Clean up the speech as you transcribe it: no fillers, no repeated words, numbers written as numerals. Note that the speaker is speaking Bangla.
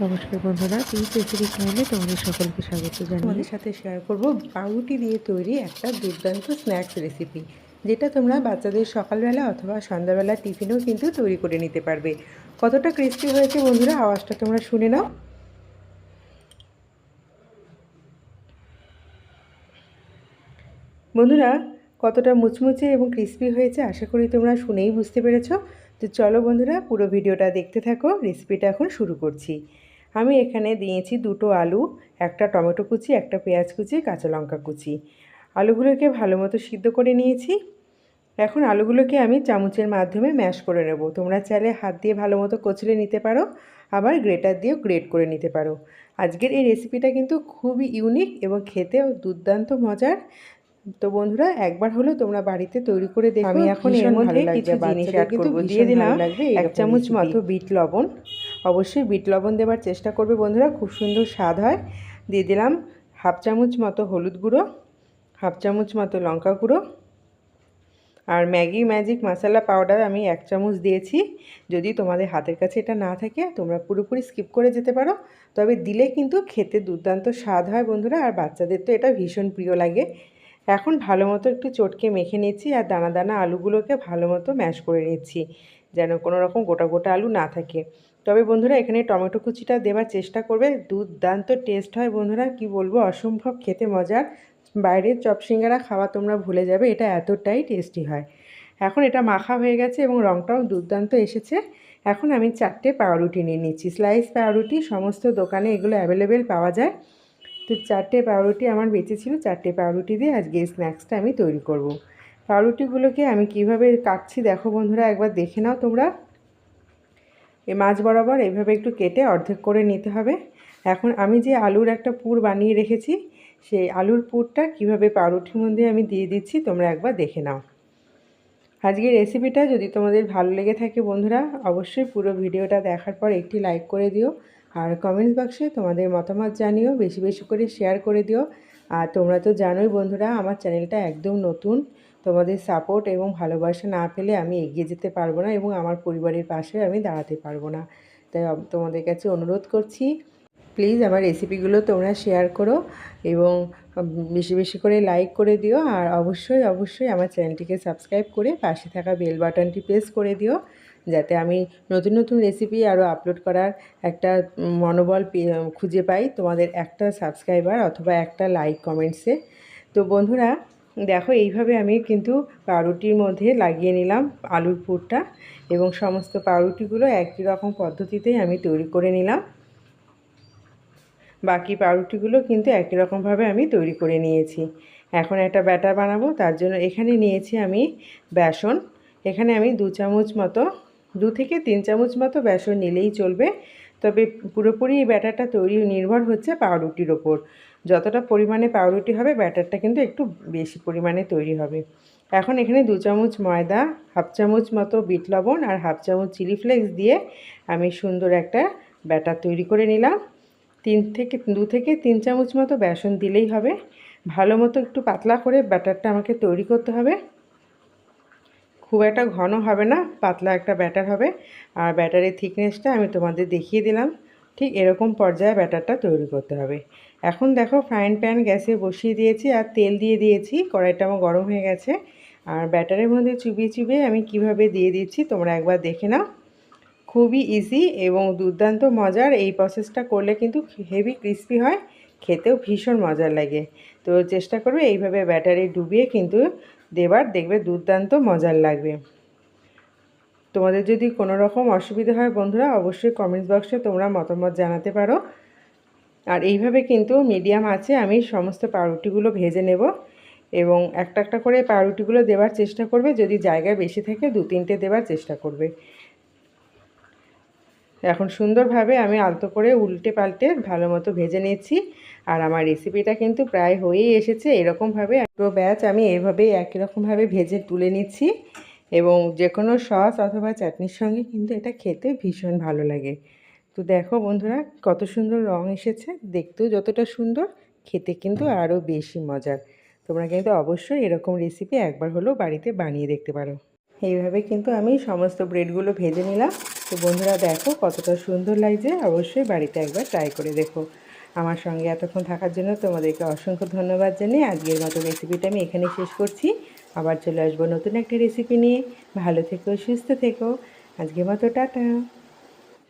নমস্কার বন্ধুরা, প্লিজ রেসিপি চ্যানেলে তোমাদের সকলকে স্বাগত জানাই। তোমাদের সাথে শেয়ার করব পাউরুটি দিয়ে তৈরি একটা দুর্দান্ত স্ন্যাক্স রেসিপি, যেটা তোমরা বাচ্চাদের সকালবেলা অথবা সন্ধ্যাবেলা টিফিনেও কিন্তু তৈরি করে নিতে পারবে। কতটা ক্রিস্পি হয়েছে বন্ধুরা, আওয়াজটা তোমরা শুনে নাও। বন্ধুরা, কতটা মুচমুচে এবং ক্রিস্পি হয়েছে আশা করি তোমরা শুনেই বুঝতে পেরেছ। তো চলো বন্ধুরা, পুরো ভিডিওটা দেখতে থাকো। রেসিপিটা এখন শুরু করছি। আমি এখানে দিয়েছি 2টো আলু, একটা টমেটো কুচি, একটা পেঁয়াজ কুচি, কাঁচা লঙ্কা কুচি। আলুগুলোকে ভালো মতো সিদ্ধ করে নিয়েছি। এখন আলুগুলোকে আমি চামচের মাধ্যমে ম্যাশ করে নেব। তোমরা চাইলে হাত দিয়ে ভালো মতো কচলে নিতে পারো, আবার গ্রেটার দিয়েও গ্রেট করে নিতে পারো। আজকের এই রেসিপিটা কিন্তু খুবই ইউনিক এবং খেতেও দুর্দান্ত মজার। তো বন্ধুরা, একবার হলেও তোমরা বাড়িতে তৈরি করে দেখো। আমি এখন এর মধ্যে কিছু জিনিস অ্যাড করব। দিয়ে দিলাম 1 চামচ মতো বিট লবণ। অবশ্যই বিট লবণ দেওয়ার চেষ্টা করবে বন্ধুরা, খুব সুন্দর স্বাদ হয়। দিয়ে দিলাম 1/2 চামচ মতো হলুদ গুঁড়ো, 1/2 চামচ মতো লঙ্কা গুঁড়ো, আর ম্যাগি ম্যাজিক মশলা পাউডার আমি 1 চামচ দিয়েছি। যদি তোমাদের হাতের কাছে এটা না থাকে তোমরা পুরোপুরি স্কিপ করে যেতে পারো, তবে দিলে কিন্তু খেতে দুর্দান্ত স্বাদ হয় বন্ধুরা, আর বাচ্চাদের তো এটা ভীষণ প্রিয় লাগে। এখন ভালো মতো একটু চটকে মেখে নিচ্ছি, আর দানা দানা আলুগুলোকে ভালো মতো ম্যাশ করে নিচ্ছি, যেন কোনো রকম গোটা গোটা আলু না থাকে। তবে বন্ধুরা, এখানে টমেটো কুচিটা দেওয়ার চেষ্টা করবে, দুর্দান্ত টেস্ট হয় বন্ধুরা, কি বলবো, অসম্ভব খেতে মজার। বাইরের চপ সিঙ্গারা খাওয়া তোমরা ভুলে যাবে, এটা এতটাই টেস্টি হয়। এখন এটা মাখা হয়ে গেছে এবং রঙটাও দুর্দান্ত এসেছে। এখন আমি 4টে পাউরুটি নিয়ে নিচ্ছি, স্লাইস পাউরুটি। সমস্ত দোকানে এগুলো অ্যাভেলেবেল পাওয়া যায়। তো 4টে পাউরুটি আমার বেঁচে ছিল, 4টে পাউরুটি দিয়ে আজকে এই স্ন্যাক্সটা আমি তৈরি করব। পাউরুটিগুলোকে আমি কিভাবে কাটছি দেখো বন্ধুরা, একবার দেখে নাও তোমরা। এই মাঝ বরাবর এইভাবে একটু কেটে অর্ধেক করে নিতে হবে। এখন আমি যে আলুর একটা পুর বানিয়ে রেখেছি, সেই আলুর পুরটা কিভাবে পাউরুটির মধ্যে আমি দিয়ে দিচ্ছি তোমরা একবার দেখে নাও। আজকের রেসিপিটা যদি তোমাদের ভালো লেগে থাকে বন্ধুরা, অবশ্যই পুরো ভিডিওটা দেখার পর একটি লাইক করে দিও, আর কমেন্টস বক্সে তোমাদের মতামত জানিও, বেশি বেশি করে শেয়ার করে দিও। আর তোমরা তো জানোই বন্ধুরা, আমার চ্যানেলটা একদম নতুন। তোমাদের সাপোর্ট এবং ভালোবাসা না পেলে আমি এগিয়ে যেতে পারবো না, এবং আমার পরিবারের পাশে আমি দাঁড়াতে পারবো না। তাই তোমাদের কাছে অনুরোধ করছি, প্লিজ আমার রেসিপিগুলো তোমরা শেয়ার করো এবং বেশি বেশি করে লাইক করে দিও। আর অবশ্যই অবশ্যই আমার চ্যানেলটিকে সাবস্ক্রাইব করে পাশে থাকা বেল বাটনটি প্রেস করে দিও, যাতে আমি নতুন নতুন রেসিপি আরও আপলোড করার একটা মনোবল খুঁজে পাই তোমাদের একটা সাবস্ক্রাইবার অথবা একটা লাইক কমেন্টসে। তো বন্ধুরা দেখো, এইভাবে আমি কিন্তু পাউরুটির মধ্যে লাগিয়ে নিলাম আলুর পুরটা, এবং সমস্ত পাউরুটিগুলো একই রকম পদ্ধতিতেই আমি তৈরি করে নিলাম। বাকি পাউরুটিগুলো কিন্তু একই রকমভাবে আমি তৈরি করে নিয়েছি। এখন একটা ব্যাটার বানাবো, তার জন্য এখানে নিয়েছি আমি বেসন। এখানে আমি 2 চামচ মতো, 2 থেকে 3 চামচ মতো বেসন নিলেই চলবে। তবে পুরোপুরি এই ব্যাটারটা তৈরি নির্ভর হচ্ছে পাউরুটির ওপর। যতটা পরিমাণে পাউরুটি হবে ব্যাটারটা কিন্তু একটু বেশি পরিমাণে তৈরি হবে। এখন এখানে 2 চামচ ময়দা, 1/2 চামচ মতো বিট লবণ আর 1/2 চামচ চিলি ফ্লেক্স দিয়ে আমি সুন্দর একটা ব্যাটার তৈরি করে নিলাম। 2 থেকে 3 চামচ মতো বেসন দিলেই হবে। ভালো মতো একটু পাতলা করে ব্যাটারটা আমাকে তৈরি করতে হবে। খুব একটা ঘন হবে না, পাতলা একটা ব্যাটার হবে। আর ব্যাটারের থিকনেসটা আমি তোমাদের দেখিয়ে দিলাম, ঠিক এরকম পর্যায়ে ব্যাটারটা তৈরি করতে হবে। এখন দেখো, ফ্রাইং প্যান গ্যাসে বসিয়ে দিয়েছি আর তেল দিয়ে দিয়েছি। কড়াইটা আমার গরম হয়ে গেছে, আর ব্যাটারের মধ্যে চুবিয়ে চুবিয়ে আমি কিভাবে দিয়ে দিচ্ছি তোমরা একবার দেখে নাও। খুবই ইজি এবং দুর্দান্ত মজার। এই প্রসেসটা করলে কিন্তু হেভি ক্রিস্পি হয়, খেতেও ভীষণ মজার লাগে। তো চেষ্টা করবে এইভাবে ব্যাটারে ডুবিয়ে কিন্তু দেবার, দেখবে দুর্দান্ত মজার লাগবে। তোমাদের যদি কোনো রকম অসুবিধা হয় বন্ধুরা, অবশ্যই কমেন্টস বক্সে তোমরা মতামত জানাতে পারো। আর এইভাবে কিন্তু মিডিয়াম আঁচে আমি সমস্ত পাউরুটিগুলো ভেজে নেব, এবং একটা একটা করে পাউরুটিগুলো দেওয়ার চেষ্টা করবে। যদি জায়গা বেশি থাকে 2-3টে দেওয়ার চেষ্টা করবে। এখন সুন্দরভাবে আমি আলতো করে উল্টে পাল্টে ভালো মতো ভেজে নিচ্ছি। আর আমার রেসিপিটা কিন্তু প্রায় হয়েই এসেছে। এরকমভাবে পুরো ব্যাচ আমি এইভাবেই একই রকমভাবে ভেজে তুলে নিচ্ছি, এবং যে কোনো সস অথবা চাটনির সঙ্গে কিন্তু এটা খেতে ভীষণ ভালো লাগে। তো দেখো বন্ধুরা, কত সুন্দর রং এসেছে, দেখতেও যতটা সুন্দর, খেতে কিন্তু আরও বেশি মজার। তোমরা কিন্তু অবশ্যই এরকম রেসিপি একবার হলেও বাড়িতে বানিয়ে দেখতে পারো। এইভাবে কিন্তু আমি সমস্ত ব্রেডগুলো ভেজে নিলাম। তো বন্ধুরা দেখো কতটা সুন্দর লাগছে, অবশ্যই বাড়িতে একবার ট্রাই করে দেখো। আমার সঙ্গে এতক্ষণ থাকার জন্য তোমাদেরকে অসংখ্য ধন্যবাদ জানিয়ে আজকের মতো রেসিপিটা আমি এখানেই শেষ করছি। আবার চলে আসবো নতুন একটা রেসিপি নিয়ে। ভালো থেকো, সুস্থ থেকো। আজকের মতো টাটা।